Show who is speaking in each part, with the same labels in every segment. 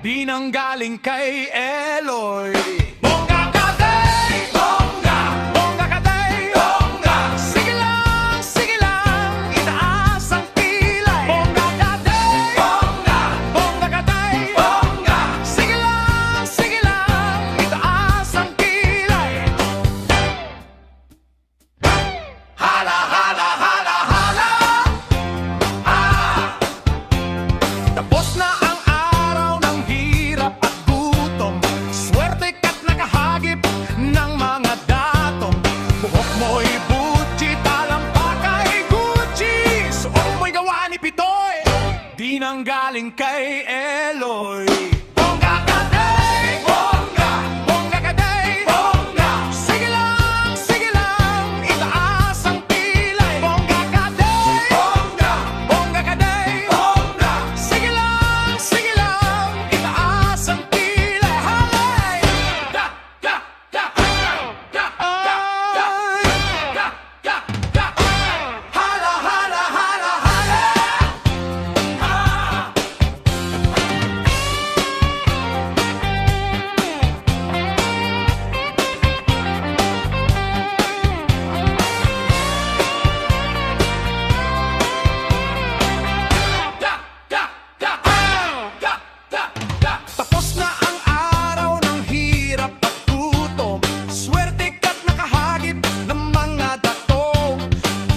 Speaker 1: di nanggaling kay Eloy. Bongga ka day, bongga, bongga ka day, bongga. Sige lang, itaas ang kilay. Bongga ka day, bongga, bongga ka day, bongga. Sige lang, itaas ang kilay. Hala, hala, hala, hala. Tapos na ang araw ng hirap at gutom. Swerte ka't nakahagip ng mga datong. Buhok mo'y Gucci, talampakay Gucci. Suot mo'y gawa ni Pitoy, di nanggaling kay Eloy. Bongga ka day, bongga, bongga ka day, bongga. Sige lang, itaas ang pilay. Bongga ka day, bongga, bongga ka day, bongga. Sige lang, itaas ang pilay. Halay! Da, da, da, da, da, da, da. Hala, hala, hala, hala. Tapos na ang araw ng hirap at gutom. Swerte ka't nakahagip ng mga datong.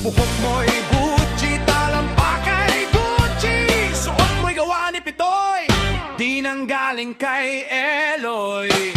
Speaker 1: Buhok mo'y Gucci, talampakay Gucci. Suot mo'y gawa ni Pitoy, di nanggaling kay Eloy.